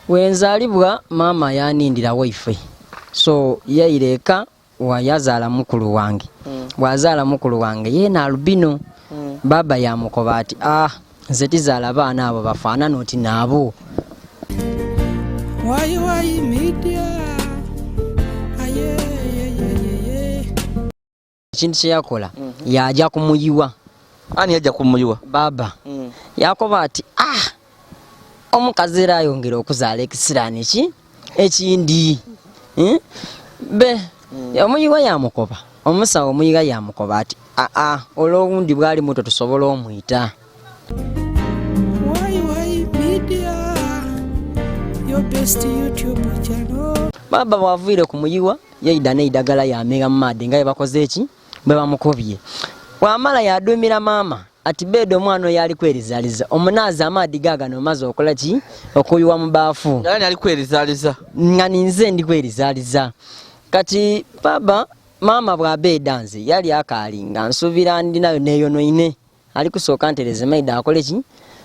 Wenzalibwa mama yanindira waife. So yaireka wayazaala mukulu wange. Wazaala mukulu wange yena albino. Baba yamukoba ati nze tizaala baana abo bafaanana oti naabo. Why media? Ekintu kye yakola yajja kumuyiwa. Ani yajja kumuyiwa? Baba yakoba ati omukazi era ayongera okuzaala ekisiraani ki ekindi be omuyiwa yamukoba. Omusawo omuyiga yamukoba ati olw'obundi bwali muto tusobola omuyita. Media, your best YouTube channel. Baba wavuire ku muyiwa yaida n'eidagala yamega mu maadi nga bakoze eki bwe bamukobye. Wamala yadumira mama ati bedo omwana yali kwerizaliza omunaza amaadi gaga nomaze okola ki okuyiwa mu baafu. Nani ali kwerizaliza? Ngani nze ndi kwerizaliza. Kati baba mama bwabeda nze yali akalinga nsubira ndinayo neyonoine ali kusooka ntereze maida akole ki.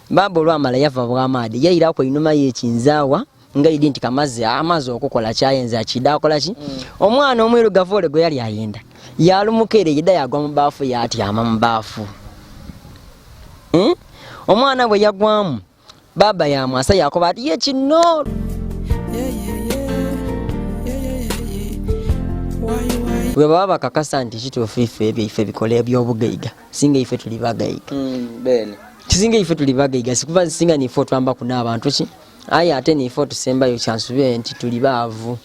Baba olwamala yava bw'amaadi yayirako inuma y'ekinzaawa nga yidi nti kamaze amaze okukola kyayenza akidakola ki. Omwana omwirugavu ole gwe yali ayenda yalumukere yida yagwa mu baafu yatyama mu baafu. Omwana bwe yagwamu baba yamwasa yakoba ati ye kino. Bwe baba kakasa nti kituufu ife ebyo bikola eby'obugaiga singa ife tuli bagaiga. Bene kisinga ife tuli bagaiga sikuva singa nifo twamba kuna abantu ki aya ate nifo tusembayo kyansubye nti tuli baavu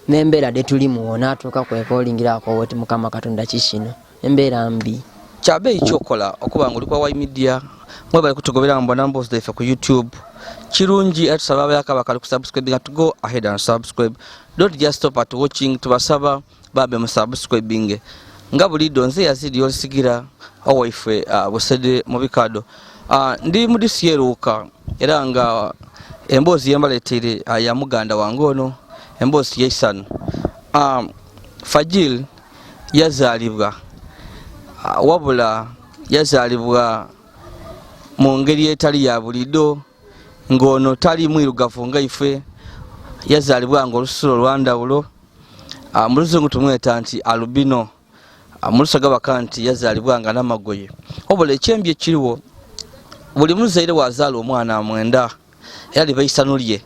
n'embeera de tuli muwona atuuka kwekolingirako woti mukama katonda kishino embeera mbi. Kyabe ekyokola okuba nga oli kwa media mwe bali kutugobera mbona mbozi ife ku YouTube kirungi atusaba abayaka bakali kusubscribe to go ahead and subscribe. Don't just stop at watching. Tubasaba babe mu subscribing nga bulido nze Yazid Yolisigira awaife busede mu bikado. Ndi mudisyeruka era nga embozi yembaletere ya muganda wange ono embozi yeisano. Fajil yazalibwa wabula yazalibwa mu ngeri etali ya bulido ngono tali mwirugavu nga ife yazalibwa nga olusulo lwandawulo. Mu Luzungu tumweta nti albino. Mulusaga bakanti yazalibwa nga Namagoye. Obole ekyembye kiriwo buli muzaire wazaala omwana amwenda yali bayisanulye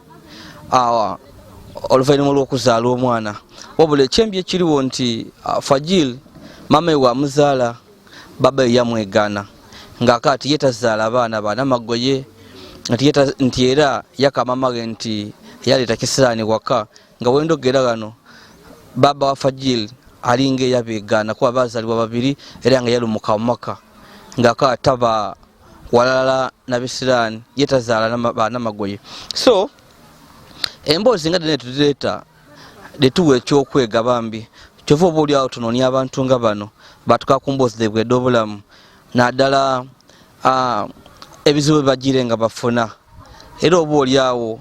oluvaanyuma lw'okuzaala omwana. Obole ekyembye kiriwo nti Fajil mama we wamuzaala baba we yamwegana ng'akaati yetazaala abaana ba Namagoye nti era yaka mama we nti yaleeta kisiraani waka nga wendogera gano baba wa Fajil alinge yabegana kuba bazalibwa babiri era nga yalumuka maka ng'akaataba walala nabisiraani yetazaala ba Namagoye. So emboozi nga dene tuzireeta detuwa ekyokwega bambi kyova oba oli awo tunoonya abantu nga bano batuka ku mboozi debwedde obulamu naddala ebizibu bagire nga bafuna era oba oli awo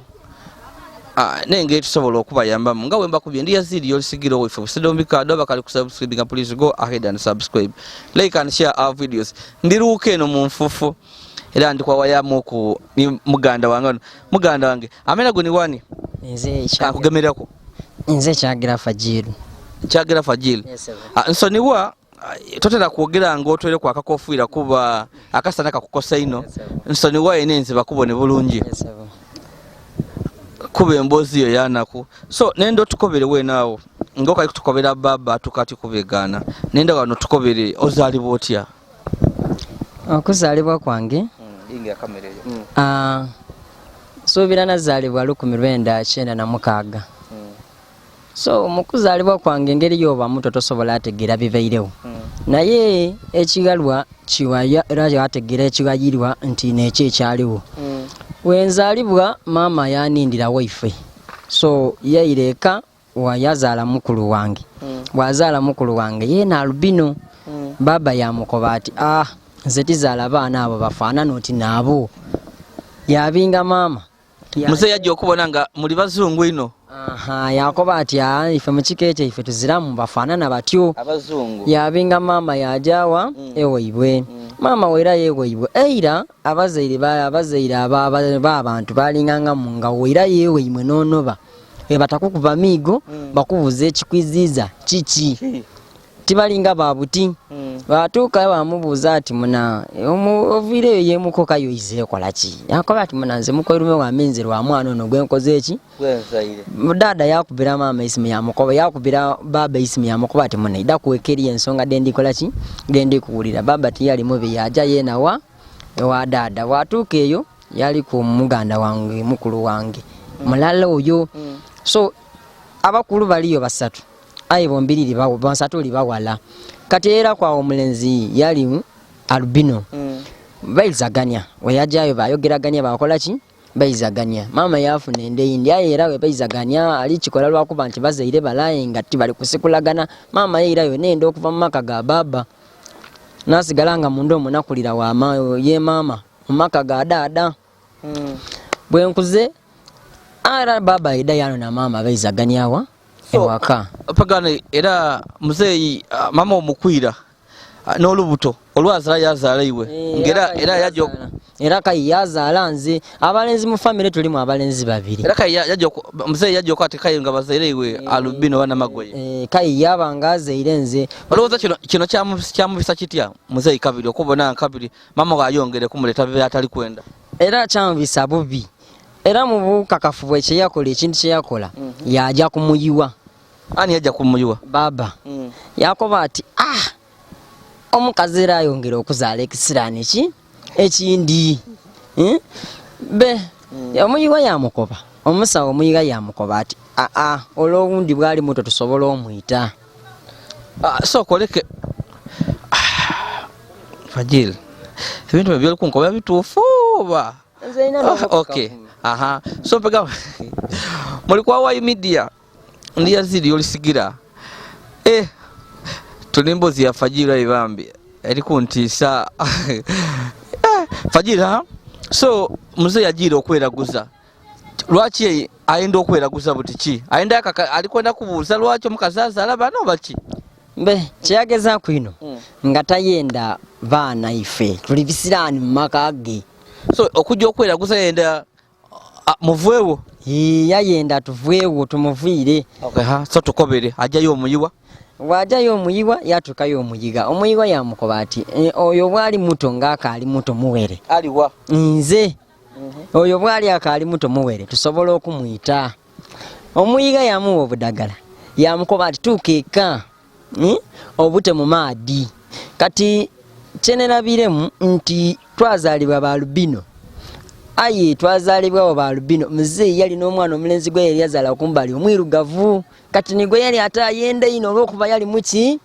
nengeri tusobola okubayambamu nga wembakubye ndi Yazid Yolisigira owaife busede mu bikado bakali kusubscribinga. Please go ahead and subscribe, like and share our videos. Ndiruuka eno mu nfufu era ndikwawayamu ku muganda wange muganda wange amena goni wani nze akugemerako nze kyagira Fajil. Kyagira Fajil. Nsoniwa totera kwogera ng'otwere kwa kakofiira kuba akasana kakukosa ino. Nsoniwa enenze bakubone bulungi kuba emboozi yo yanaku. So nendo tukobere we naawo ng'okali kutukobera baba tukati kubegana nenda wano tukobere ozaalibwa otya? Okuzaalibwa kwange inga kamera eyo suubira nazaalibwa 1996. So mukuzaalibwa kwange engeri yoba muto tosobola ategeera bibairewo naye ekigalwa kiwaya era yategeera ekigayirwa nti nekyo ekyaliwo. Wenzaalibwa mama yanindira waife. So yaireka wayazaala mukulu wange. Wazaala mukulu wange yena albino. Baba yamukoba ati nze tizaala baana abo bafaanana oti naabo. Yabinga mama muze yajja okubona nga muli bazungu ino. Yakoba ati ife mu kika ekyo ife tuziramu bafaanana batyo abazungu. Yabinga mama yajawa ewaibwe mama wera yeweibwe eira abazaire abantu balinganga munga wera yeweimwe nonoba batakukuba migo bakubuza ekikwiziza kiki tibalinga babuti batuuka bamubuuza ati muna oviireyo yemukoka yoyize kola ki yakoba ati muna nze mukoirume wa minzi lwa mwana ono gwenkoze eki dada yakubira mama isimu yamukoba yakubira baba isimu yamukoba ati muna ida kuwekeri ensonga dendi kola ki dendi kuwulira baba tiyali mubi yaja yena wa dada watuuka eyo yali ku muganda wange mukulu wange mulala oyo so abakulu baliyo basatu ayi bombiriri bawo bansatuli bawala kati era kwa omulenzi yali albino baizaganya weyajayo bayogeraganya bakola ki baizaganya mama yafuna endeyindi era we baizaganya ali kikola lwakuba nti bazaire balaye ngati bali kusikulagana mama yeirayo nende okuva mu maka ga baba nasigalanga mundo munakulira wa ye mama mu maka ga dada bwenkuze ara baba idayano na mama baizaganyawa ewaka pagane era muzeyi mama omukwira n'olubuto olwazala yazala iwe ngera era yajo era kai yazala nze abalenzi mu family tulimu abalenzi babiri era kai yajo muzeyi yajo kwate kai nga bazaire iwe alubino wana magoye kai yabanga azaire nze olwoza kino kyamubisa kitya muzeyi kabiri okubona kabiri mama wayongere kumuleta bya atali kwenda era kyamubisa bubi era mu bukakafu bwe kyeyakola ekintu kyeyakola yaja kumuyiwa ani yaja kumuyiwa baba yakoba ati omukazi era ayongera okuzaala ekisirani ki ekindi be omuyiwa yamukoba omusawo omuyiga yamukoba ati olwowundi bwali muto tusobola omuyita so koleke Fajil ebintu byali kunkoba bituufu oba okay so pega muli kwa Wai Media ndi Yazid Yolisigira tulimbozi ya Fajira ibambi erikuntisa Fajira so muze yajira okweraguza lwaki ayenda okweraguza butiki ayenda alikwenda kubuuza lwaki omukazaza no baki mbe kyageza kwino ngatayenda baana ife tuli bisirani makage so okujja okweraguza yenda muveewo yayenda tuveewo tumuviire so tukobere ajayo omuyiwa wajayo omuyiwa yatukayo omuyiga omuyiwa yamukoba ati oyo bwali muto ng'akaali muto muwere aliwa nze oyo bwali akaali muto muwere tusobola okumuyita omuyiga yamuwa obudagala yamukoba ati tukeeka obute mu maadi kati kyenerabiremu nti twazaalibwa balubino aye twazaalibwa balubino muzeeyi yali n'omwana omulenzi gwe yali yazaala kumbali omwirugavu kati nigwe yali atayenda ino olw'okuba yali muki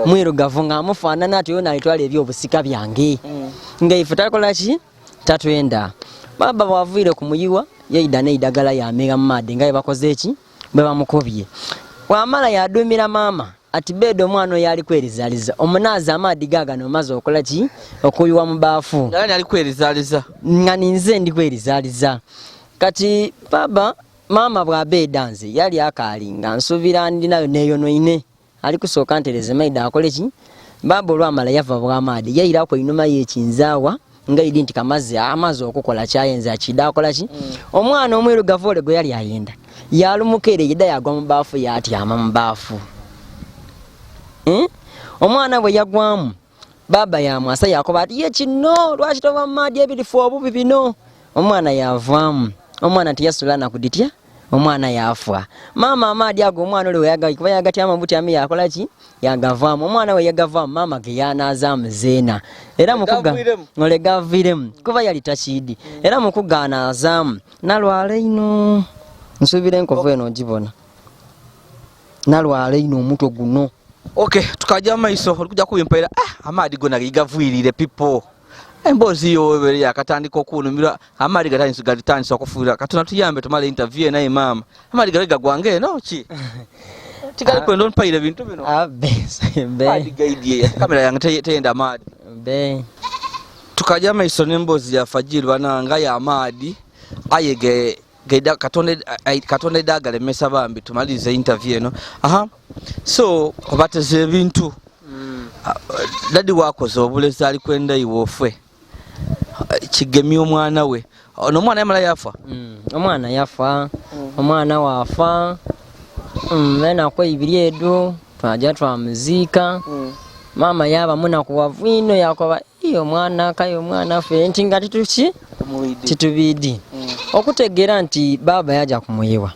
mwirugavu ng'amufaanana ati yo nalitwala ebyobusika byange nga ife takola ki tatwenda baba bwaviire ku muyiwa yeida n'eidagala yamega mu maadi nga bakoze eki bwe bamukubye wamala yadumira mama ati bedo omwana oyo ali kwerizaliza omunaazi amaadi gaagano omaze okola ki okuyiwa mu baafu nani ali kwerizaliza nga ninze ndi kwerizaliza kati baba mama bwabeda nze yali akaalinga nsubira ndinayo neyonoine ali kusooka ntereze maida akole ki baba olwamala yava bw'amaadi yayira ku inuma y'ekinzaawa nga idi nti amaze okukola kyayenza akida akola ki omwana omwirugavu ole gwe yali ayenda yalumukere yida yagwa mu baafu yatyama mu baafu omwana bwe yagwamu baba yamwasa yakoba ati ye kino lwaki tova mu maadi ebirifu obubi bino omwana yavaamu omwana tiyasulana kuditya omwana yafa mama amaadi ago omwana ole kuba yagatyama butyamu yakola ki yagavaamu omwana we yagavaamu mama ge yanazaamu zeena era mukuga ole gaviremu kuba yali takidi era mukuganazaamu nalwala ino nsubira enkovu eno ogibona nalwala ino omuto guno okay tukaja maiso olikuja kubimpaira amaadi gona gavwirire people embozi yo bere yakatandika okunumira amaadi gatandisa okufuira katuna tuyambe tumale interview naye mama amaadi gagwange no ki tikali kwenda onpaire bintu bino be gaidie kamera yange teyenda amaadi be tukaja maiso nembozi ya Fajiri bananga ya amaadi ayege gaida katonde dagale mesa bambi tumalize interview eno so obateze ebintu dadi wakoze obulezi ali kwenda iwofwe kigemye omwana we ono omwana yamala yafa omwana yafa omwana wafa enako ibiri edo twaja twamuziika mama yaba munakuwavu ino yakoba iyo mwana kayo mwana fe nti nga titubidi okutegeera nti baba yaja kumuyiwa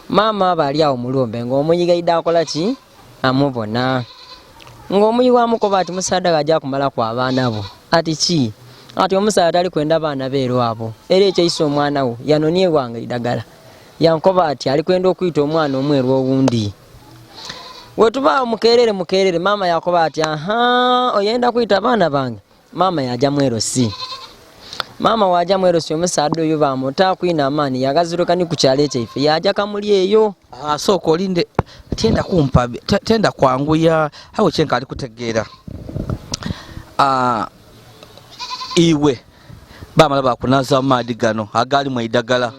mama bali awo mulombe ng'omuyigaida akola ki amubona ng'omuyiwa amukoba ati musaada ajja kumala ku abaana bo ati ki ati omusaada ali kwenda abaana beero abo era ekyeisa omwana wo yanonie wange idagala yankoba ati ali kwenda okuyita omwana omweru owundi wetuba mukerere mama yakoba ati aha oyenda kuyita abaana bange mama yaja mwerosi mama waja mwerosi omusaada oyo bamuta kwina amaani yagaziruka ni ku kyalo ekyaife yaja kamuli eyo sooka olinde tenda kwanguya awo kyenka ali kutegeera iwe bamala bakunaza maadi gano agali mu idagala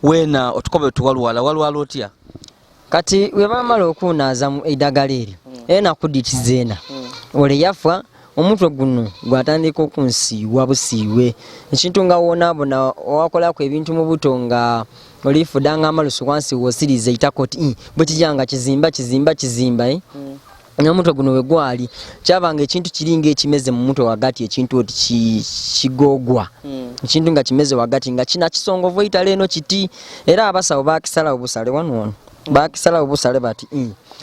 wena otukobe tuwalwala otya kati we bamala okunaza mu idagala eryo ena kuditizeena ole yafa omutwe guno gwatandika okunsiiwa busiiwe ekintu nga wonabona owakolako ebintu mu buto nga olifudanga amalusu wansi wosiriza itakoti bwe kijanga kizimba n'omutwe guno we gwali kyabanga ekintu kiringa ekimeze mu mutwe wagati ekintu oti kigogwa ekintu nga kimeze wagati nga kina kisongovu itale eno kiti era abasawo bakisala obusale wano bakisala obusale bati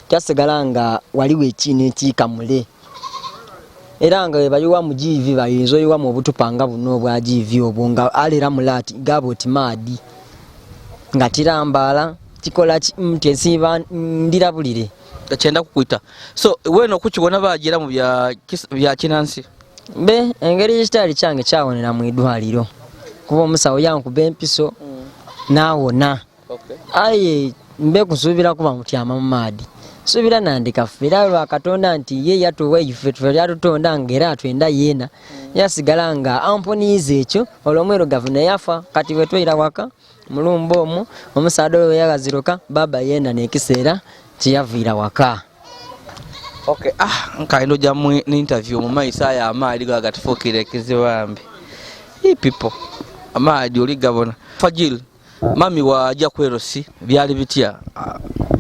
kyasigala nga waliwo ekino ekikamule era nga webayiwa mu GV bayinza oyiwa mu butupanga buno obwa GV obwo nga alera mulati gabo oti maadi nga tirambala kikola ntensiba ndirabulire kyenda kukwita so weno okukibona bagira mu bya kinansi be engeri kitali kyange kyawonera mu idwaliro kuba omusawo yankuba empiso nawona aye mbe kusuubira kuba mutyama mu maadi subira nandika fera lwa katonda nti ye yatuwa ife yatutonda ngera atwenda yena yasigala nga amponize ekyo olwomwero gavana yafa kati wetwira waka mulumbo omu omusaada we yagaziroka baba yena nekiseera kiyavira waka nkaendo jamu ni interview mu maisa ya amaadi gagatifukire kizibambi people amaadi oli gavana Fajil mami wajja kwerosi byali bitya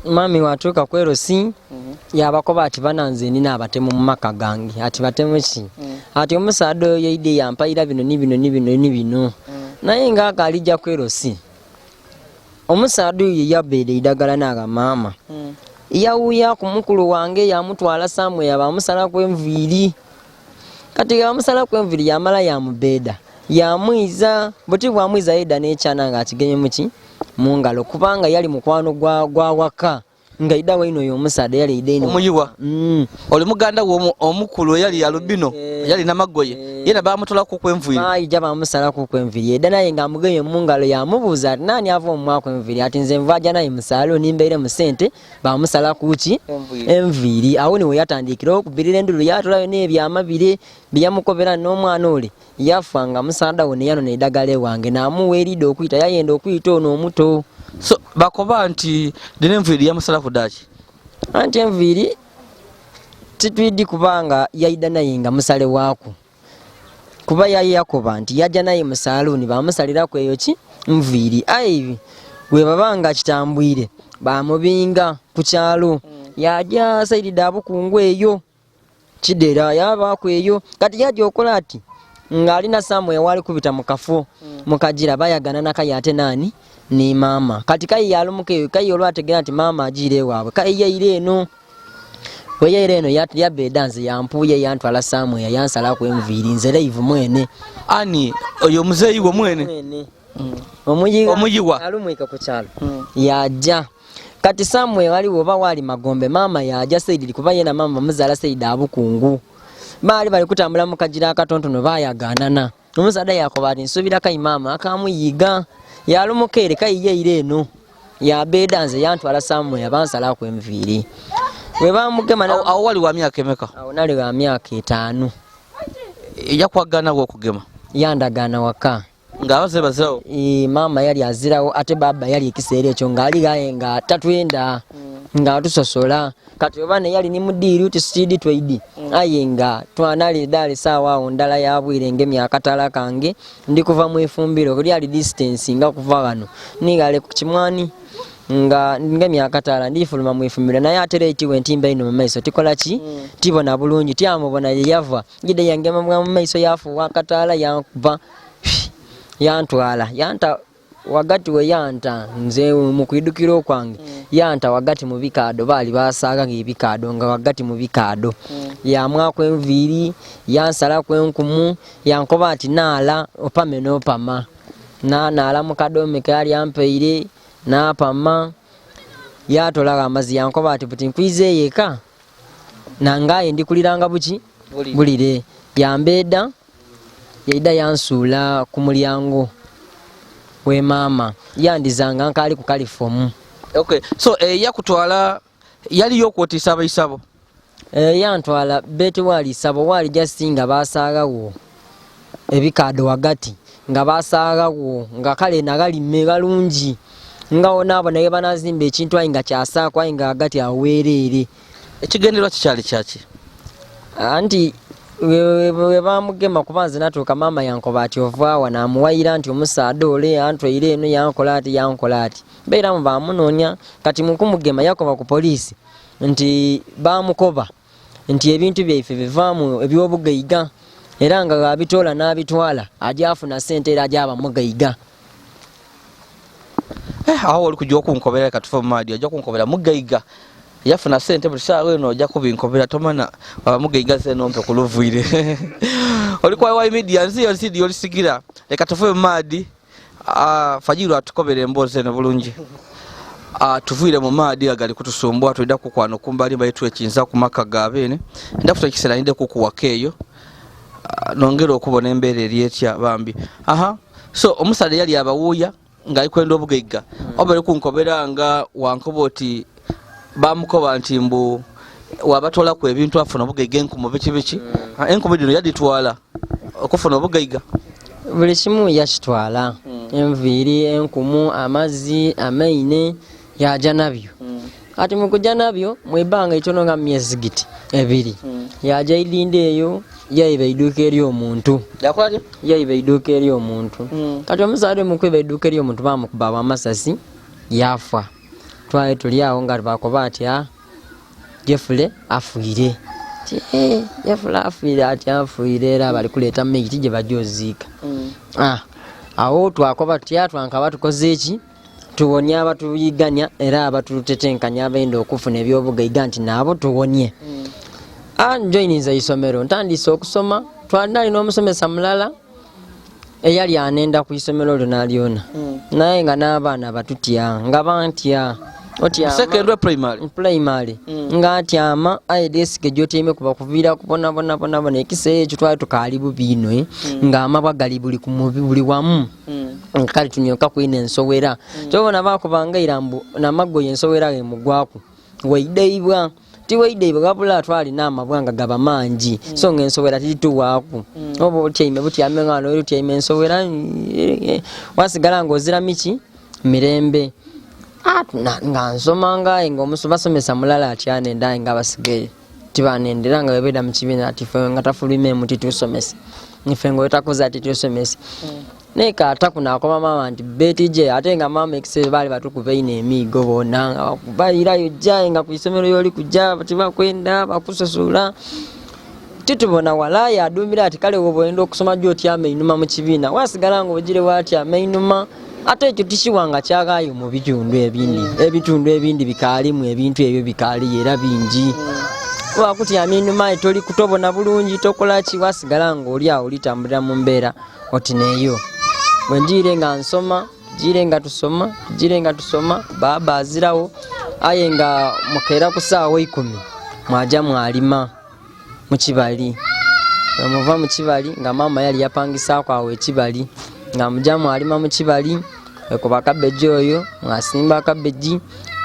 mami watuuka kwerosi yabakoba ati bananze nina abatemu mu maka gange ati batemu ki ati omusaada oyo ide yampayira bino naye nga akalijja kwerosi omusaada oyo yabeere idagala naga mama yawuya ku mukulu wange yamutwala samwe yabamusala kw'enviri kati yamusala kw'enviri yamala yamubeeda yamwiza buti bwamwiza yeda n'ekyana nga akigenye muki mu ngalo kubanga yali mukwano gwa waka nga idawe ino y'omusaada yali ideeni omuyiwa oli muganda omukulu yali yalubino yali Namagoye yena bamutolako kw'enviri ija bamusalako kw'enviri eda naye nga amugenye mu ngalo yamubuuza ati nani ava omumwako enviri ati nze nvaja naye musaalo nimbeire mu sente bamusalako ki enviri awo niwe yatandikira okubirira endulu yatolayo n'ebyama bire byamukobera n'omwana ole yafa nga musaada we neyano n'eddagala ewange n'amuwa erida okuyita yayenda okuyita ono omuto so bakoba nti dina enviri yamusalaku daki anti enviri titwidi kubanga yayida naye nga musale waaku kuba yaye yakoba nti yajja naye mu salooni bamusalirako eyo ki nviri aivi we babanga kitambwire bamubinga ku kyalo yajja sayidida abukungu eyo kidera yabaku eyo kati yajja okola ati nga alina samwe wali kubita mu kafo mukagira bayagana nakayate nani ni mama kati kai yalumuke kai olwategera nti mama ajire waabwe kai yeire eno weyeire eno yabedanze yampuye yantwala samwe yansala ku enviri nze live mwene ani oyo muzeyi wo mwene omuyiwa alumwika ku kyalo yajja kati samwe wali woba wali magombe mama yajja Saidi kuba yena mama muzala Saidi abukungu bali kutambula mukagira akatontono bayaganana omusaada yakoba ati nsubira kai mama akamuyiga yalumukere kai yeire eno yabedanze yantwala samwe yabansala ku enviri we bamugema awo wali wa myaka emeka awo nali wa myaka 5 yakwagana gwo kugema yandagana waka nga abaze bazawo mama yali azirawo ate baba yali ekiseera ekyo nga ali gaye nga tatwenda nga tusosola kati oba ne yali ni mudiiri uti sidi tweidi aye nga twanali dali sawa awo ndala yabwire ng'emyaka tala kange ndi kuva mu efumbiro kuli ali distance nga kuva wano ningale ku kimwani nga ng'emyaka tala ndifuluma mu efumbiro naye ate etiwe ntimba ino mu maiso tikola ki tibona bulungi tyamubona ye yava gide yange mu maiso yafuwa akatala yankuba yantwala yanta wagati we yanta nze mu kuidukiro kwange yanta wagati mu bikado bali basaaga ng'ebikado nga wagati mu bikado yamwako enviri yansala kwenkumu yankoba ati naala opame n'opama naala mu kadome kali ampeire n'apama yatolaga amazi yankoba ati buti nkwize yeka nangaye ndikuliranga buki bulire yambeda yaida yansula ku mulyango we mama yandizanga nkali ku kalifomu. Okay, so yakutwala yali yokwotisa abayisabo yantwala bete wali sabo wali jasinga basaagawo ebikado wagati nga basaagawo nga kale nagali megalungi nga onabo naye banazimba ekintu ayinga kyasaako ayinga agati aweerere ekigenderwa kikyali kyaki anti we bamugema kubanze natuuka mama yankoba ati ovaawa namuwayira nti omusaada ole antwaire eno yankola ati beeramu bamunoonya kati mukumugema yakoba ku polisi nti bamukoba nti ebintu byaife bivaamu ebyobugaiga era nga abitoola n'abitwala ajja afuna ssente era ajja abamugaiga. Aho oli kujja okunkobera katufa mu maadi ajja kunkobera mugaiga yafuna ssente buli saawa eno ojja kubinkobera tomana abamugaiga zenompe kuluvuire oli kwa wa media nzi Yazid Yolisigira leka tufe mu maadi fajiru atukobera emboozi eno bulungi tuvuire mu maadi agali kutusumbwa twida kukwano kumbali baitu ekinza ku maka gabene ndafuta kisera ninde kukuwakeyo nongera okubona embeere eryetya bambi so omusale yali abawuya nga ikwenda obugaiga obale kunkobera nga wankoboti bamukoba nti mbu wabatola ku ebintu afuna obugaiga enkumu biki enkumu dino yaditwala okufuna obugaiga buli kimu yakitwala enviri enkumu amazzi amaine yaja nabyo ati mukujja nabyo mwebanga itono nga myezi giti ebiri yaja ilinde eyo yayiba iduka eri omuntu yayiba iduka eri omuntu kati omusaade mukweba iduka eri omuntu bamukuba amasasi yafa twaye tuli awo nga bakoba ati Jeffule afuire Jeffule afuire ati afuire era bali kuleeta meiti gye bajoziika awo twakoba twanka batukoze eki tuwonya abatuyiganya era abatutetenkanya abaenda okufuna ebyobugaiga nti naabo tuwonye joininza isomero ntandise okusoma twandali n'omusomesa mulala eyali anenda ku isomero lyona naye nga n'abaana batutya nga bantya secondary primary nga atyama aye desike gyotiime kuba kuviira kubona ekiseera ekyo twali tukaali bubino nga amabwa gali buli wamu kale tunyoka kwina ensowera kyobona bakubanga irambu Namagoye ensowera emugwaku weideibwa tiweideibwa gabula twalina amabwa nga gaba mangi so nga ensowera tituwaaku oba otyaime butyame ngano otyaime ensowera wasigala ng'ozira miki mirembe nga nsoma ngaye ng'omusomesa mulala atyanendaye nga basigaye tibanendera nga bebeda mu kibiina ati fe nga tafuluma emu titusomese ife ng'otakoze ati tusomese neka atakunakoma mama nti betije ate nga mama ekiseera bali batukuba ina emiigo bona nga bakubalirayo jjaye nga ku isomero yoli kujja tibakwenda bakusasula titubona walaya adumira ati kale woboenda okusoma gy'otyama einuma mu kibiina wasigala ng'ogire watyama einuma ate ekyo tikiwanga kyagaayo mu ebitundu ebindi bikaalimu ebintu ebyo bikaali era bingi wakutyama einuma toli kutobona bulungi tokola ki wasigala ng'oli awo litambulira mu mbeera oti neeyo bwenjire nga nsoma jire nga tusoma baba azirawo aye nga mukeera ku ssaawa 10 mwaja mwalima mu kibali muva mu kibali nga mama yali yapangisaako awo ekibali nga muja mwalima mu kibali ekuba kabeji oyo mwasimba kabeji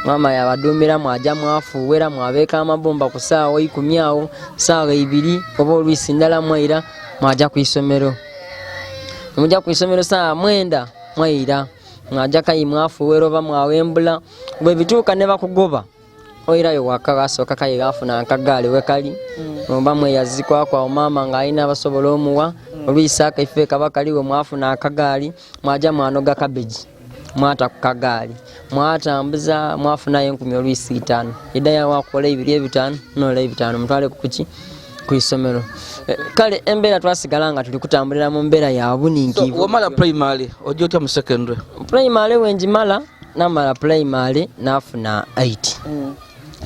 mama yabaduumira mwaja mwafuuwera mwabeeka amabomba ku ssaawa 10 awo ssaawa 2 oba olwisi ndala mwaira mwaja ku isomero mujja ku isomero saa 9 mwaira mwaja kayi mwafuuwera oba mwawembula bwe bituuka ne bakugoba oirayo waka gasooka kaye gafuna akagaali wekali oba mweyazikwa kwa mama nga alina abasobola omuwa oluisi akaife kaba kaliwe mwafuna akagaali mwaja mwanoga kabeji mwata ku kagaali mwatambuza mwafunayo 10 oluisi 5 edaya wakola 2 5 nola 5 mutwale kuki kuisomero kale embeera twasigala nga tuli kutambulira mu mbeera ya buninkivu. So wamala primary ojo otya mu secondary? Primary wenjimala namala primary nafuna 8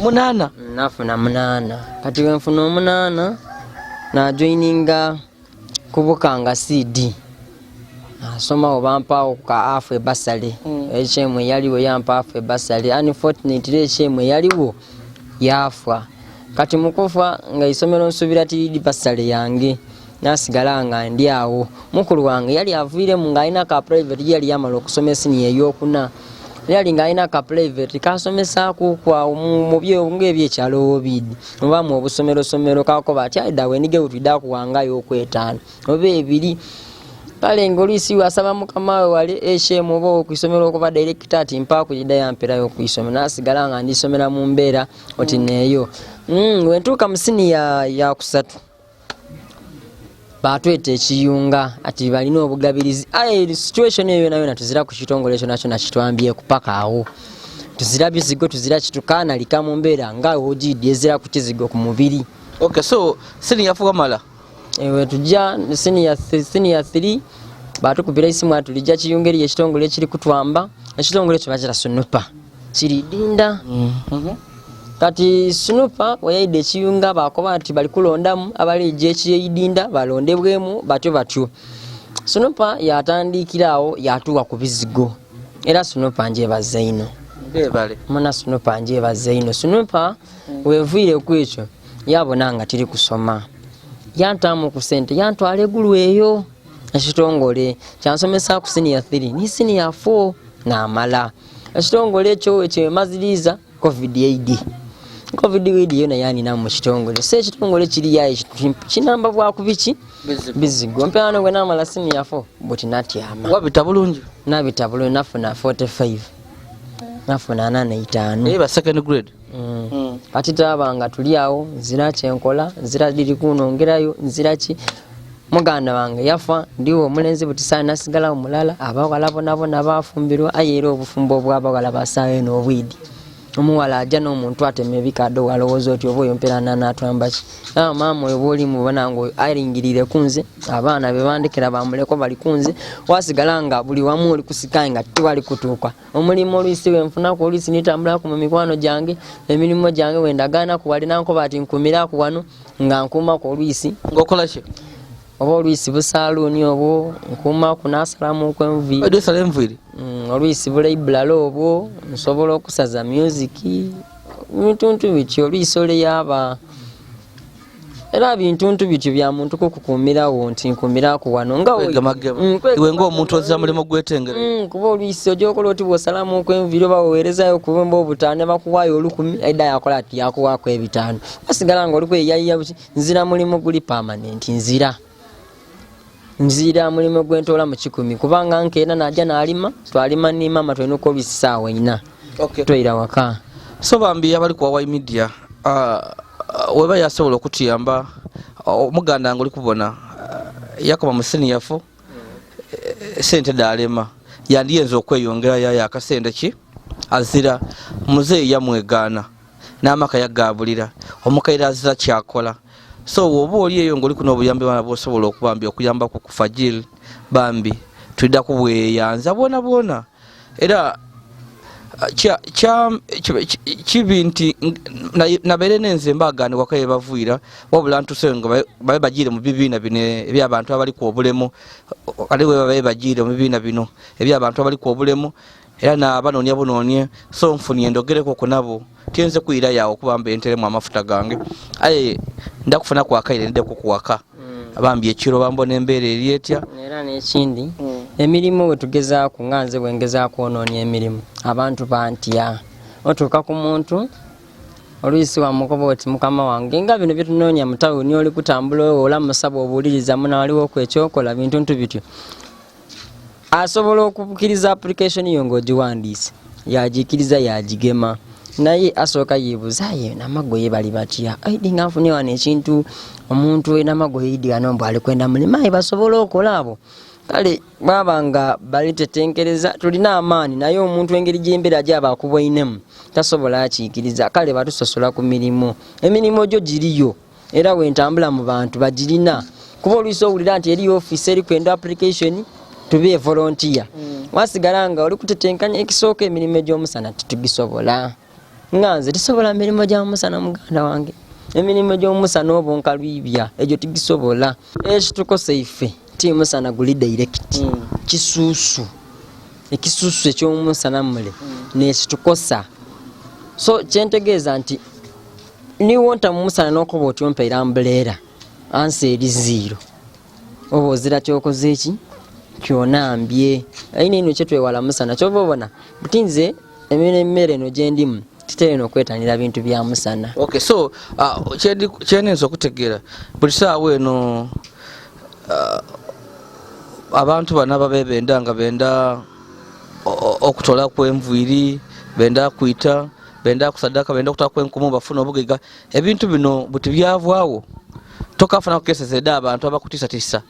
munana nafuna 8 kati wenfuna 8 na joininga kubukanga CD asoma obampawo ka afu ebasale echemwe yaliwo yampa afu ebasale unfortunately echemwe yaliwo yafa kati mukufa nga isomero nsubira tidi basale yange nasigala nga ndi awo mukulu wange yali avuire mu ngaina ka private yali yamala okusomesa ni eyokuna yali ngaina ka private kasomesa ku kwa mu byo ngebye kyalo obidi oba mu obusomero kako bati aidawe nige utida kuwanga yokwetana obe ebiri kale ngolisi wasaba mukama wale eshemu bo kwisomero ko ba director ati mpa kujida yampera yo kwisomero nasigala nga ndisomera mu mbera oti neyo wentuka musini ya kusatu batwete ekiyunga ati balina obugabirizi situation eyo nayo tuzira ku kitongole ekyo nakyo nakitwambye kupaka awo tuzira bizigo tuzira kitukana lika mu mbera nga ojidi ezira ku kizigo ku mubiri. Okay, so senior fukamala ewe tujja senior 3 batukubira isimu atulija kiyungeri ekitongole ekiri kutwamba ekitongole ekyo bakira sunupa kiri dinda kati sunupa wayaide ekiyunga bakoba ati bali kulondamu abali je ekiyidinda balondebwemu batyo sunupa yatandikirawo yatuwa ku bizigo era sunupa nje bazaino bebale mwana sunupa nje bazaino sunupa wevuire kwekyo yabona nga tiri kusoma yantamu ku sente yantwale gulu eyo ekitongole kyansomesa ku senior 3 ni senior 4 na amala ekitongole ekyo maziliza covid yona yani na mu kitongole se ekitongole kiri yaye kinamba bwa kubiki bizigo mpano gwe namala senior 4 buti natyama wabita bulungi nabita bulungi nafuna 45 nafuna 85 eba second grade kati tabanga tuli awo nzira kyenkola nzira diri kunongerayo nzira ki muganda wange yafa ndiwo omulenzi butisana nasigala omulala abawala bonabona bafumbirwa ayera obufumbo bw'abawala basawe n'obwidi omuwala ajja n'omuntu atema ebikaddo walowooza oti oba oyo mpera nanatwamba ki maama oyo bwoli mubona ngo aringirire kunze abaana bebandikira bamuleko bali kunze wasigala nga buli wamu oli kusikaye nga tiwali kutuuka omulimu oluisi wenfunaku oluisi nitambulaku mu mikwano gyange emirimu gyange wendagaana kuwali nanko bati nkumiraku wano nga nkumaku oluisi ngokola ki oba oluisi busaluuni obwo nkumaku nasalamu enviri oluisi bulaiburala obwo nsobola okusaza music bintuntu bityo oluisi ole yaba era bintuntu bityo bya muntu kukukumirawo nti nkumiraku wano nga iwe ng'omuntu ozza mulimu gwetengere kuba oluisi ojokola oti bwosalamu enviri oba wewerezayo kubemba obutaane bakuwaayo 10 aida yakola ati yakuwaako 5 wasigala nga olikweyayiya buki nzira mulimu guli permanent nzira mulimu gwentoola mu 10 kubanga nkeera najja n'alima twalima ni mama twenuka oluisi saawa 4 toira waka so bambi abali ku Hawaii media weba yasobola okutuyamba omuganda ngo oli kubona yakoba mu senior 4 sente dalema yandiyenza okweyongera yaya akasente ki azira muzeeyi yamwegaana n'amaka yagabulira omukaire azira kyakola so oba oli eyo ng'oli kuno obuyambi bwana bw'osobola okubambi okuyamba ku Fajil bambi tulida kubweyanza bwona era kibi nti nabeere nenze mbagaani wakaye bavuira wabula ntuse nga babe bagiire mu bibiina bino ebyabantu abali ku obulemu kale we babe bagiire mu bibiina bino ebyabantu abali ku obulemu era n'abanoonya bunoonya so nfunye ndogereko ku nabo tyenze kuyira yawo kubamba enteremu amafuta gange aye ndakufuna kwakaire ndeko kuwaka abambi ekiro bambona embeera eri etya era n'ekindi emirimu wetugezaako nganze bwengezaako onoonya emirimu abantu bantya otuuka ku muntu oluisi wamukoba oti mukama wange nga bino byetunoonya mu tawuni oli kutambula ola musaba obuuliriza muna waliwo kwekyokola bintuntu bityo asobola okukkiriza application yo ng'ogiwandiise yagikiriza yagigema naye asooka yeebuuza ye Namagoye bali batya Idi nga nfunye wano ekintu omuntu Namagoye Idi anombo ali kwenda mulima ayi basobola okola abo kale baba nga balitetenkereza tulina amaani naye omuntu engeri gy'embeera gy'aba akubwainemu tasobola akiikiriza kale batusosola ku mirimu emirimu gyo giriyo era wentambula mu bantu bagirina kuba oluusi owulira nti eri office eri kwenda application tube volunteer wasigala nga oli kutetenkanya ekisooka emirimu gy'omusana titugisobola nga nze tisobola emirimu gy'omusana muganda wange emirimu gy'omusana obonka lwibya egyo tigisobola ekitukosa ife timusana guli direct kisuusu ekisuusu eky'omusana mule nekitukosa so kyentegeeza nti niwonta mumusana n'okuba otyompeera ambuleera ansi eri zero oba ozira kyokoze eki kyonambye ayina ino kyetwewala musana kyoba obona butinze emmere eno gyendimu titerina okwetanira bintu bya musana. Okay, so kyenenza okutegeera buli saawa eno abantu bana babebenda nga benda okutola kw'enviri benda kwita benda kusadaka benda kutaka kwenkumu bafuna obugega ebintu bino buti byavaawo tokafuna kukesezedde abantu abakutisatisa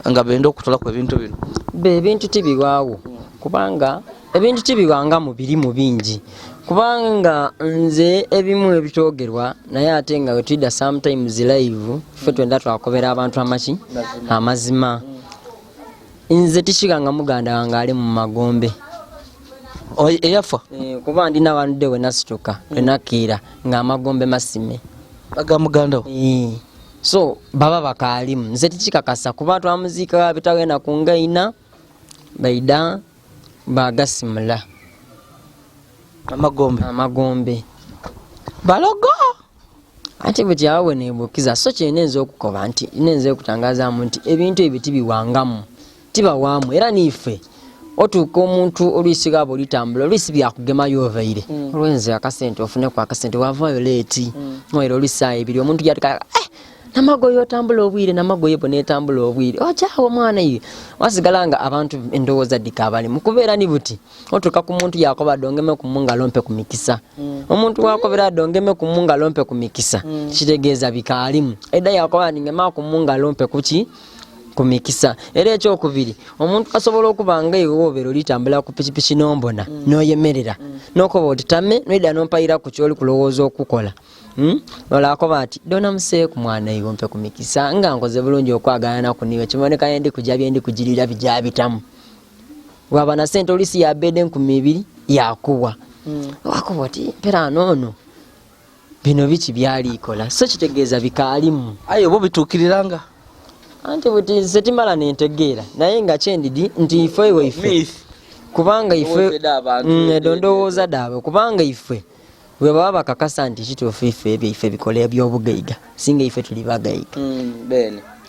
nga benda okutola ku ebintu bino ebintu tibiwaawo kubanga ebintu tibiwanga mu birimu bingi kubanga nze ebimu ebitogerwa naye ate nga wetwida sometimes live ffe twenda twakobera abantu amazima nze tikiganga muganda wange ali mu Magombe eyafa kuba ndina wanudde we nasituka enakiira nga Amagombe masime aga muganda we so baba bakaalimu nze tikikakasa kuba twamuziika bitagenda kungaina baida bagasimula Amagombe balogo ati bwe yawe nebukiza so kyenenza okukoba nti nenze okutangazaamu nti ebintu ebyo tibiwangamu tibawaamu era niife otuuka omuntu oluisi gabo litambula oluisi byakugemayo ovaire olwenze akasente ofune ku akasente wavaayo leeti noera oluisa ebiri omuntu yatika Namagoye otambula obwire Namagoye bona etambula obwire ojawo mwana ye wasigala nga abantu endowooza dika abali mukubeera ni buti otuuka ku muntu yakoba dongeme ku mungalo mpe ku mikisa omuntu wakobera dongeme ku mungalo mpe ku mikisa kitegeeza bikaalimu edda yakoba ningema ku mungalo mpe kuki ku mikisa era ekyokubiri omuntu asobola okubanga ewoobero litambula ku pikipiki nombona noyemerera nokoba otitame noida nompayira ku kyoli kulowooza okukola nolakoba ati dona museeku mwana iwe mpe ku mikisa nga nkoze bulungi okwagala naku niwe kiboneka yendi kujja byendi kujirira bijabitamu waba na sente olisi ya bede 200 yakuwa wakoba ati mpera noono bino biki byalikola so kitegeeza bikaalimu ayo bo bituukiriranga anti buti setimala nentegeera naye nga kyendidi nti ife kubanga ife ndowooza daabe kubanga ife we baba bakakasa nti kituufu ife ebyo ife bikola ebyobugaiga singa ife tuli bagaiga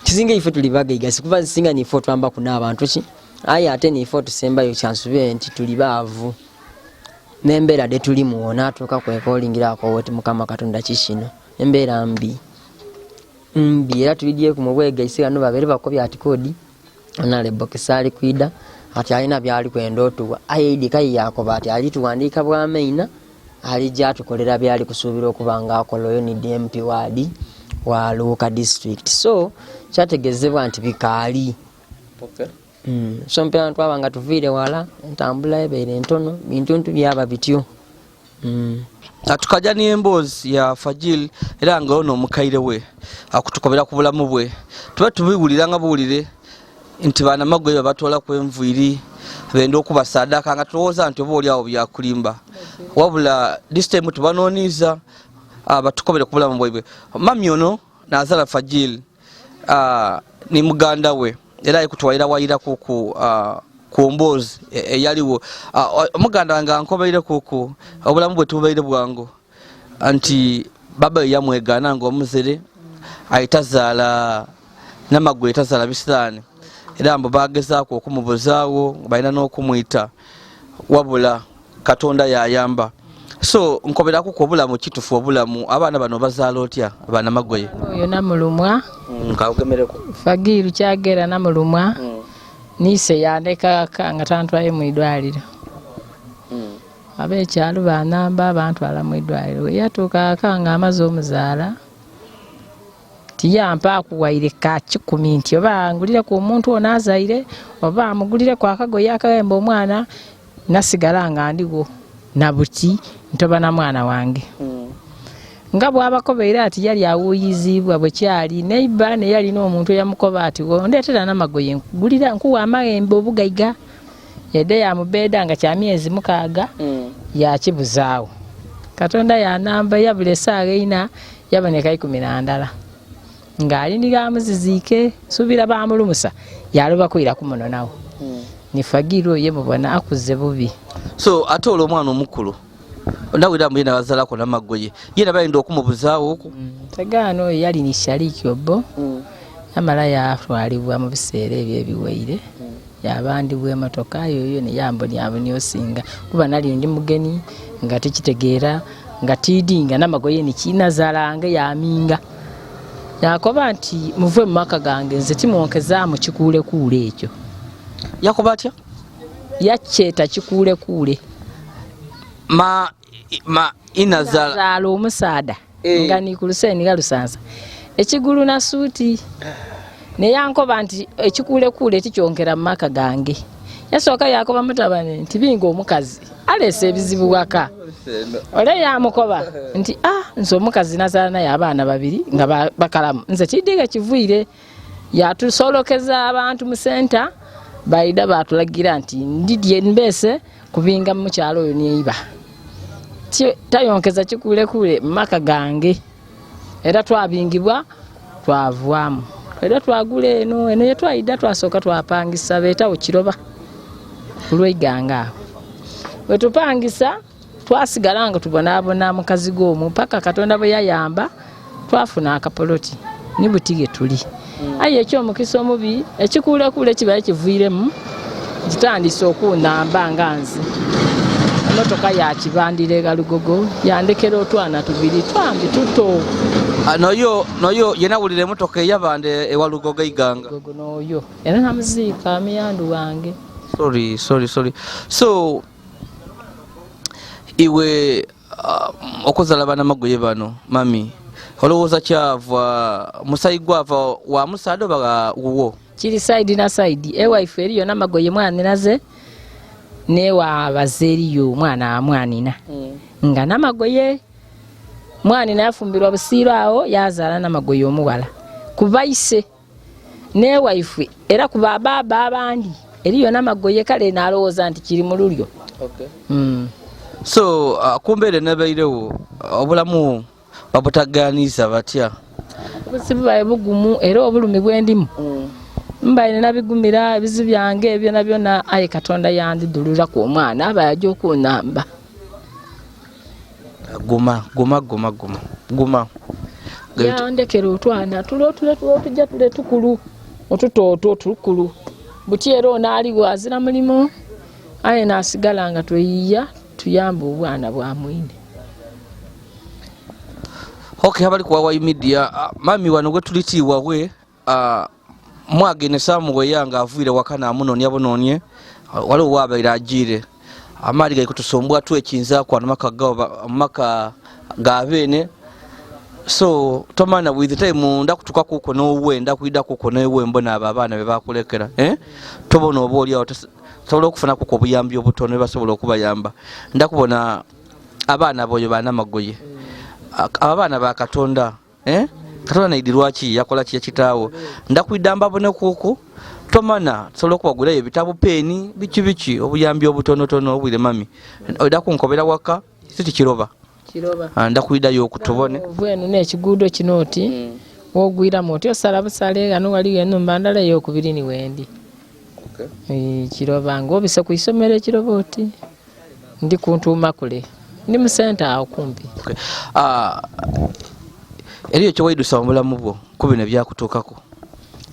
singa ife tuli bagaiga sikuba singa nife otwamba kuna abantu ki aye ate nife otusembayo kyansube nti tuli baavu n'embeera de tuli muwona atuuka kwekoolingirako woti Mukama Katonda kishino embeera mbi era tulidyeko mu bwegaisi gano babere bakobya ati kodi onale bokesa ali kwida ati alina byali kwenda otuwa aye Idi kai yakoba ati ali tuwandiika bw'amaina ali jatukolera byali kusuubira okubanga akoloyo ni DMP wadi wa Luuka district so kyategezebwa nti bikaali so mpera twabanga tuviire wala entambula ebeere entono bintu byaba bityo atukajja n'emboozi ya Fajil era nga ono omukaire we akutukobera ku bulamu bwe tuba tubiwulira nga buwulire nti bana Namagoye batoola ku enviri benda okuba sadaka nga tulowooza nti oba oli awo byakulimba wabula this time tubanooniiza batukobere ku bulamu bwaibwe mami ono nazaala Fajil ni muganda we era ayekutwalira ku mboozi eyaliwo omuganda wange ankobeire kuku obulamu bwe tubaire bwangu anti baba yamwegana nga omuzere ayitazaala Namagoye tazaala bisiraani era mbo bagezaako okumubuzaawo balina n'okumuyita wabula Katonda yayamba so nkoberaku ku obulamu kitufu obulamu abaana bano bazaala otya abaana Namagoye oyo namulumwa nkagemereko Fagiru kyagera namulumwa nise yandeka nga tantwaye mu idwaliro ab'ekyalo banamba bantwala mu ddwaliro. Yatuuka akanga amaze omuzaala tiyampa akuwaire ka 10 nti oba ngulire ku omuntu ono azaire oba amugulire ku akagoye akawemba omwana nasigala nga ndiwo nabuti ntoba na mwana wange. Nga bwabakobeire ati yali awuyizibwa bwe kyali neiba ne yali n'omuntu eyamukoba ati ndeetera n'amagoye nkugulira nkuwa amawembe obugaiga yedde yamubeda nga kya myezi 6 yakibuzaawo. Katonda yanamba yabula essaawa 4 yaboneka 12 ng'alindira amuziziike subira bamulumusa yaloba kwira kumunonawo nifagiro ye mubona akuze bubi. So ate olwo omwana omukulu ndawira muyina Bansalako Namagoye yena bayinda okumubuzaawo oku tegaano yali ni shariki obbo amala yatwalibwa mu biseera ebyo ebiweire yabandibwa emotoka yoyo ne yamboni osinga kuba nali ndi mugeni nga tekitegeera nga tidinga Namagoye ni kinazaalange yaminga yakoba nti muve mu maka gange nze timwonkeza mu kikuulekuule ekyo. Yakoba atya? Yakyeta kikuulekuule ma inazala omusaada nga nikuluseni galusansa ekigulu na suuti ne yankoba nti ekikuulekuule tikyonkera mu maka gange. Yasooka yakoba mutabane nti binga omukazi alese ebizibu waka ole yamukoba nti nze omukazi nazaala naye abaana 2 nga bakalamu nze tidinga kivuire yatusolokeza abantu mu senta baida batulagira nti ndidye mbese kubinga mu kyalo oyo niiba tayonkeza kikuulekuule mu maka gange era twabingibwa twavaamu era twagula eno yetwayida twasooka twapangisa beetawo Kiroba kulweiganga awo wetupangisa twasigala nga tubonaabona mukazi g'omu paka Katonda bwe yayamba twafuna akapoloti ni butige tuli aye ekyomukisa omubi ekikuulekuule kibaye kivuiremu kitandise okunamba nga nze emotoka yakibandire Galugogo yandekera otwana 2 twambi tuto noyo yenawulira emotoka eyabande ewalugogo iganga noyo era namuziika miyandu wange. Sorry. So iwe okuzaala baana Namagoye bano mami olowooza kyava musayi gwava wa musaada oba wuwo? Kiri side na side ewaife eriyo Namagoye mwaninaze newa bazeriyo mwanina nga Namagoye mwanina yafumbirwa busiiro awo yazaala Namagoye omuwala kubaise newaife era kuba baba abandi eriyo Namagoye kale nalowooza nti kiri mu lulyo. So kumbeere nebairewo obulamu babutaganiza batya? Obusibu baye bugumu era obulumi bwendimu mbaine nabigumira ebizibu byange ebyo nabyona aye Katonda yandidulira ku omwana aba yajja okunamba. Guma yandekera otwana tujja tule tukulu otutooto tukulu butyero naaliwo azira mulimo aye nasigala nga tweyiya tuyamba obwana bwa mwine. Okay, habali kwa Hawaii Media mami wano gwe tulitiibwa we mwagene Samuwe yanga avuire wakana amunonya bononye waliwo wabaire agire amali gaikutusombwa tu ekinza kwa maka gabene. So tomana with the time ndakutuka kuko nowe ndakuida kuko newe mbona abaana bebakulekera tobona oboli awo tosobola okufuna kuko obuyambi obutono basobola okubayamba ndakubona abaana boyo baana Namagoye abaana ba Katonda Katonda naidirwaki yakola ki yakitaawo ndakwidamba bone kuko tomana tosobola okubagula ebitabo peni biki obuyambi obutono obwire mami oida kunkobera waka siti Kiroba ndakuidayo okutubone vwenu n'ekiguudo kinoti wogwira moti osala busale gano waliyo ennumba ndala ey'okubiri ni wendi. Kiroba ng'obise ku isomero Kiroba oti ndi kuntuuma kule ndi mu senta awo kumpi. Eriyo kyewaidusa mu bulamu bwo ku bino ebyakutuukako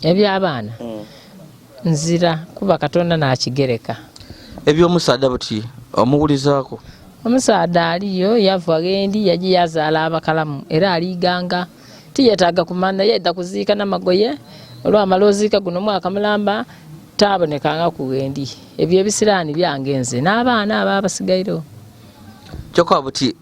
eby'abaana nzira kuba Katonda n'akigereka. Eby'omusaada buti omuwulizaako? Omusaada aliyo yava gendi yaji yazaala abakalamu era aliganga tiyetaaga kumanda yedda kuziika Namagoye olw'amaloziika guno mwaka mulamba tabonekanga ku gendi ebyo ebisiraani byange nze n'abaana aba basigairo. kyokka buti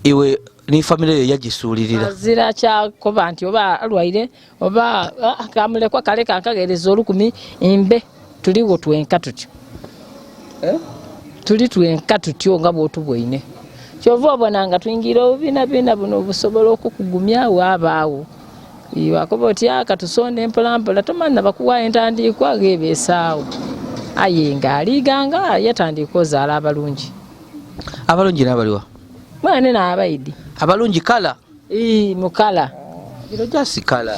iwe ni famire yo yagisuulirira azira kyakoba nti oba alwaire oba kamulekwa kale kankagereza olukumi imbe tuliwo twenka tutyo tuli twenka tutyo nga bwotubwoine kyova obona nga tuyingira obubina bina buno obusobola okukugumyawo abaawo wakoba oti akatusonde mpolampola tomanna bakuwa entandikwa gebeesaawo aye nga aliganga yatandika ozaala abalungi n'abaliwa mwene n'abaidi abalungi kala mukala biro jasi kala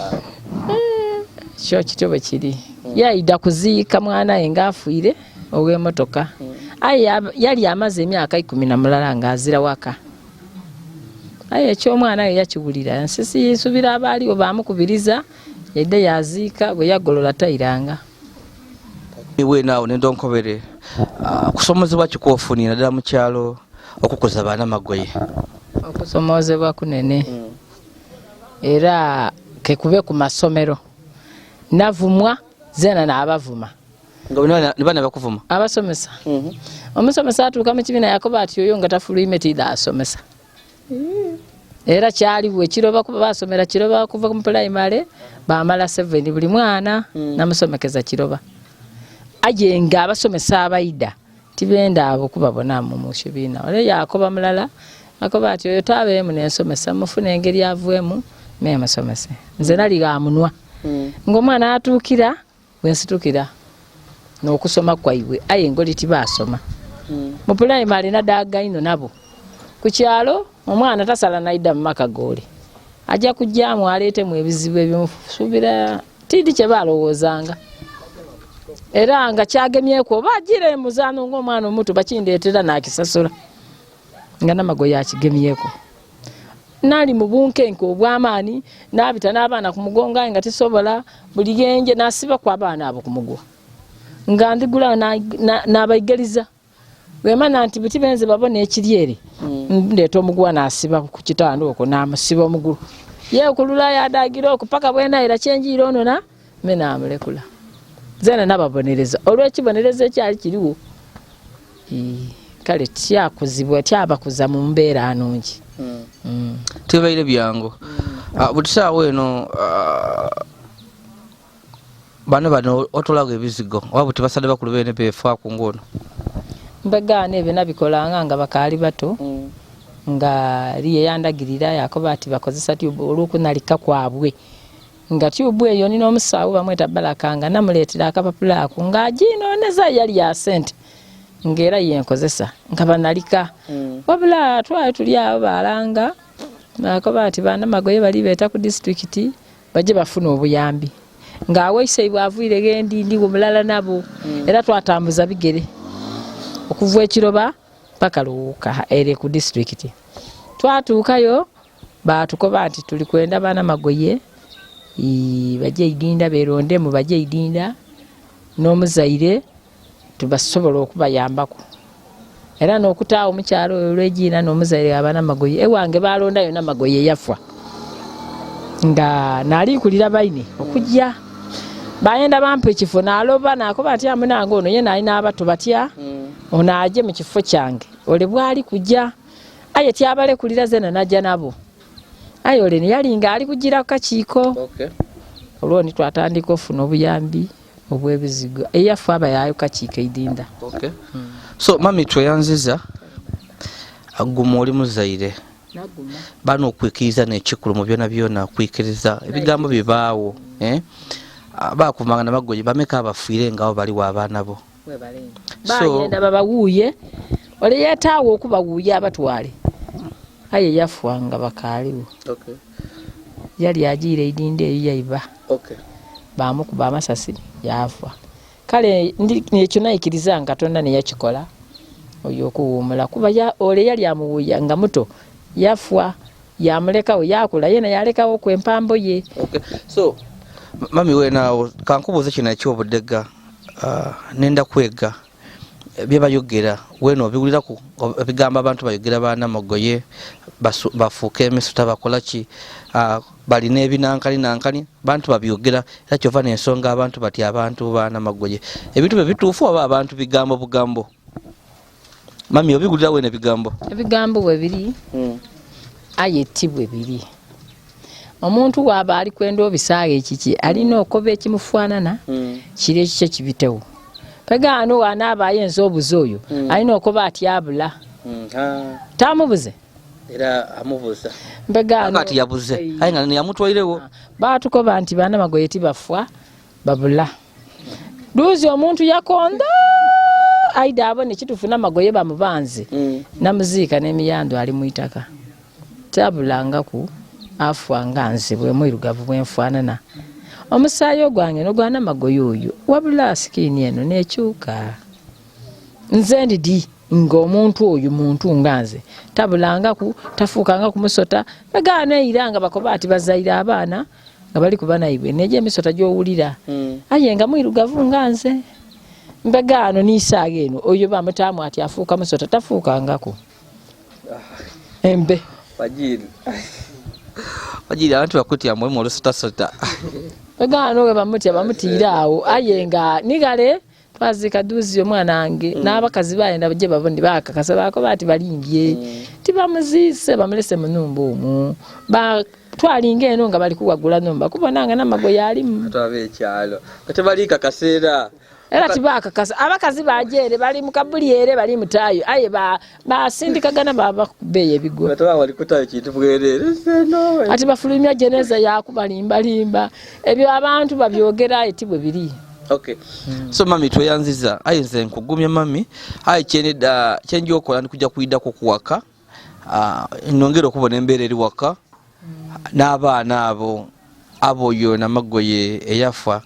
kyo kityo bwe kiri yaida kuziika mwana we ngaafiire ow'emmotoka aye yali amaze emyaka 10 nga azira waka aye eky'omwana we yakiwulira nsisi yisubira abaaliwo bamukubiriza yadde yaziika bwe yagolola tayiranga iwe naawe nendonkobere kusomozebwa kikwofunira ddala mu kyalo okukuza baana magoye okusomozebwa kunene era kekube ku masomero navumwa zena n'abavuma nga bana bakuvuma abasomesa omusomesa atuuka mu kibiina yakoba ati oyo nga tafulwime tida asomesa era kyaliwo ekiroba kuba basomera kiroba kuva mu primary bamala 7 buli mwana namusomekeza kiroba aje nga abasomesa abaida tibenda abo kubabonamu mu kibiina ole yakoba mulala akoba ati oyo tabeemu n'ensomesa mufuna engeri avuemu memusomese nze nali gamunwa ng'omwana atuukira wensitukira n'okusoma kwaiwe aye ngoli tibasoma mu primary nadaga ino nabo ku kyalo omwana tasala naida mu maka gole ajja kujjaamu aleetemu ebizibu ebyomusuubira tindi kye balowoozanga era nga kyagemyeko oba agire muzaano ng'omwana omuto bakindeetera n'akisasula nga Namagoye akigemyeko nali mu bunkenke obw'amaani n'abita n'abaana ku mugongo nga tisobola buli genje n'asiba ku abaana abo ku mugwa nga ndigula n'abaigaliza wemana nti buti benze babona ekiryere ndeeta omugwa n'asiba ku kitanda okwo n'amusiba omugulu ye okulula yadagira okupaka bwena era kyenjiira ono na me n'amulekula zena nababonereza olw'ekibonereza ekyali kiriwo kale kyakuzibwa kyabakuza mu mbeera nnungi tebaire byangu butisaawo eno bano otolaga ebizigo oba buti basadde bakulu bene beefa ku ngono mbegaana ebyo nabikolanga nga bakaali bato nga liye yandagirira yakoba ati bakozesa tyubu olw'okunalika kwabwe nga tyubu eyo nina omusaawo bamweta Balakanga namuleetera akapapula ako ng'aginooneza yali ya sente ng'era yenkozesa nga banalika wabula twali tuli awo balanga nakoba ati baana Magoye bali beeta ku disitulikiti bajje bafuna obuyambi ng'aweise bwavuire gendindi omulala nabo era twatambuza bigere okuva ekiroba paka Luwuka ere ku disitulikiti twatuukayo batukoba nti tuli kwenda baana Magoye bajje idinda berondemu bajje idinda n'omuzaire tubasobola okubayambako era n'okutaawo mukyalo olw'egiina n'omuzaire abaana Magoye ewange balondayo Namagoye yafa nga nalikulira baine okujja bayenda bampa ekifo n'aloba nakoba ati amunange ono ye nalina abato batya ono aje mu kifo kyange ole bwali kujja aye tyabalekulira zena najja nabo aye ole yalinga ali kugira kakiiko olwo ni twatandika ofuna obuyambi obw'ebizigo eyafa abayayo kakiiko idinda so mami tweyanziza aguma oli muzaire bano okwikiriza n'ekikulu mu byona byona kwikiriza ebigambo bibaawo bakuvumanga Namagoye bameka abafiire ngaabo baliwo abaana bo bagenda babawuuye ole yeetaawo okubawuuya abatwale aye yafa nga bakaaliwo yali agiire idinda eyo yaiba bamukuba amasasi yafa kale nekyo nayikiriza nga Katonda neyakikola oyo okuwuumula kuba ole yali amuwuuya nga muto yafa yamulekawo yakula yena yalekawo kwempambo ye so mami wenaawo kankubuuza kino ekyobudega nenda kwega byebayogera weno obiwuliraku ebigambo abantu bayogera baana Magoye bafuuka emisuta bakolaki balina ebinankani bantu babyogera era kyova n'ensonga abantu bati abantu baana Magoye ebintu bye bituufu oba abantu bigambo bugambo mami obigulira wene bigambo ebigambo bwe biri aye tibwe biri omuntu waba ali kwenda obisaaga ekiki alina okoba ekimufaanana kiri ekikye kibitewo pegano wanaabayo ensobuzi oyo alina okoba atyabula tamubuze era amubuza mbegano kati yabuze aye nga yamutwairewo batukoba nti Banamagoye tibafwa babula duzi omuntu yakonda aida abone kitufu Namagoye bamubanze namuziika n'emiyando ali mu itaka tabulangaku afwa nganze bwe mwirugavu bwenfaanana omusaayi gwange n'ogwa Namagoye oyo wabula sikini eno nekyuka nze ndidi ng'omuntu oyo muntu nganze tabulangaku tafuukanga kumusota begano eiranga bakoba ati bazaire abaana nga bali kubanaibwe neje emisota gy'owulira aye nga mwirugavu nganze mbegano nisaaga eno oyo bamutaamu ati afuuka musota tafuukangako embe Wajiri abantu bakutya mwe mu lusota begano we bamutya bamutiira awo aye nga nigale twazika duzi omwana wange n'abakazi baenda bajje babondi bakakasa bako bati balimbye tibamuziise bamulese mu nnumba omwo twalinga eno nga bali kuwagula nnumba kubonanga Namagoye alimu atwabe ekyalo kati bali kakaseera era tibakakasa abakazi bajere bali mukabuli ere bali mutayo aye basindikagana baba kubeye ebigo bataba wali kutayo kintu bwerere seno ati bafulumya jeneza yakubalimba limba ebyo abantu babyogera etibwe biri. Okay. So mami tweyanziza aye nze nkugumya mami aye kyeneda kyenjo okola ndikuja kuidako kuwaka nongera okubona embeera eri waka n'abaana abo yo Namagoye eyafa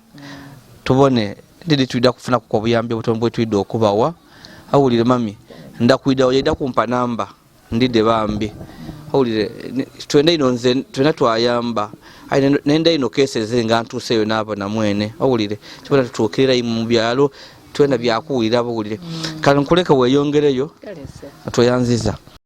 tubone ndidi tuida kufuna kwa buyambi obutombo tuida okubawa awulire mami ndakuida oyeda kumpa namba ndide bambi awulire twende ino nze twena twayamba ayi nenda ino cases nga ntuseyo nabo na mwene awulire kibona tutukirira mu byalo twenda byakuwulira awulire kale nkuleka weyongereyo twayanziza